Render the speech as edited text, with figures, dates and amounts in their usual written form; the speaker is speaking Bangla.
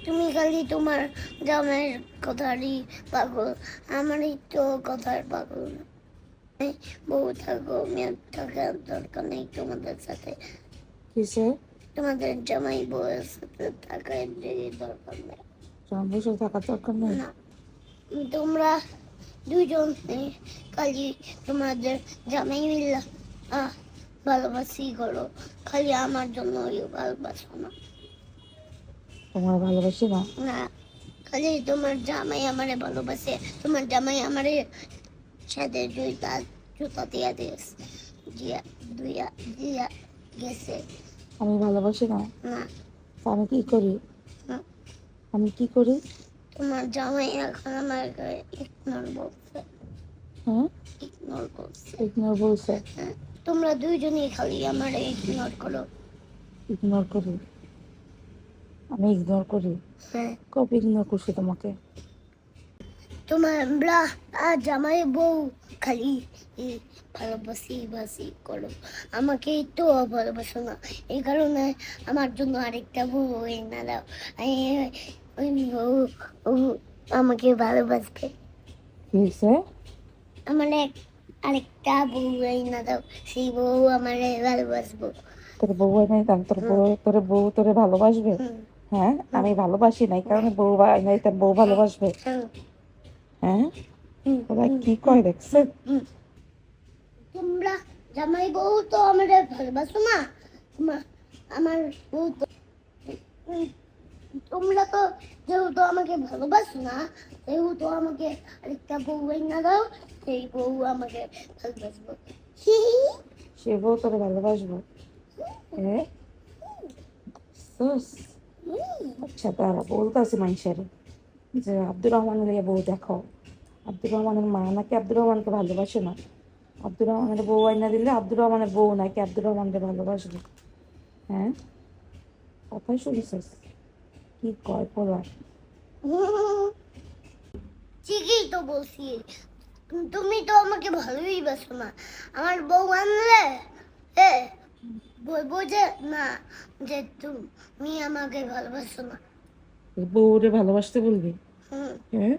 তুমি খালি তোমার জামাইয়ের কথারই পাগল, আমারই তো কথার পাগল না। বউ থাকো, মেয়ে থাকার দরকার নেই তোমাদের সাথে। কিসে? তোমাদের জামাই বউয়ের সাথে থাকার দরকার নেই। জামাইয়ের সাথে থাকার দরকার নেই? না, তোমরা দুজন খালি তোমাদের জামাই মিল্লা ভালোবাসি করো, খালি আমার জন্য ভালোবাসো না। তোমার ভালোবাসি না? না, খালি তোমার জামাই আমারে ভালোবাসে, তোমার জামাই আমারে সাথে জুতা জুতা দিয়া দিয়েছে, দিয়া দুইয়া দিয়া গেছে। আমি ভালোবাসি না? না। তা আমি কি করি? হুম। আমি কি করি? তোমার জামাই এখন আমাকে ইগনোর বলছে। হ্যাঁ, ইগনোর বলছে। ইগনোর বলছে? হ্যাঁ, তোমরা দুইজনই খালি আমারে ইগনোর করো। ইগনোর করি? আমি ইগনোর করি? হ্যাঁ, কবে ইগনোর করছি তোমাকে? তোমার জামাই বউ খালি ভালোবাসি বাসি করো, আমাকে তো ভালোবাসো না। এই কারণে আমার জন্য আরেকটা বউ এনে দাও। ওই বউ ও আমাকে ভালোবাসবে। কি হয়েছে? আমার আরেকটা বউ এনে দাও, সেই বউ আমারে ভালোবাসবো। তোর বউ হয় নাই, তাহলে তোর বউ তোরে ভালোবাসবে? হুম, হ্যাঁ, আমি ভালোবাসি নাই কারণে বউ নাই, তার বউ ভালোবাসবে? হুম, হ্যাঁ, হুম, ওরা কি কয় দেখছেন? হুম। তোমরা জামাই বউ তো আমারে ভালোবাসো না, আমার বউ তো উম, তোমরা তো যেহেতু আমাকে ভালোবাসো না, সেহেতু আমাকে আরেকটা বউ এনে দাও, সেই বউ আমাকে ভালোবাসবো। সে বউ তোরে ভালোবাসবে? হ্যাঁ, আচ্ছা তারা বলতেছে মানুষের যে আব্দুর রহমানের লিয়ে বউ দেখো, আব্দুর রহমানের মা নাকি আব্দুর রহমানকে ভালোবাসে না, আব্দুর রহমানের বউ আইনা দিলে আব্দুর রহমানের বউ নাকি আব্দুর রহমানকে ভালোবাসবে। হ্যাঁ, কথাই শুনছিস? কি কয় পড়া? ঠিকই তো বলছি, তুমি তো আমাকে ভালোই বাসো না। আমার বউ আনলে বলবো যে না, যে তুমি আমাকে ভালোবাসো না। বউরে ভালোবাসতে বলবি? হুম। হ্যাঁ,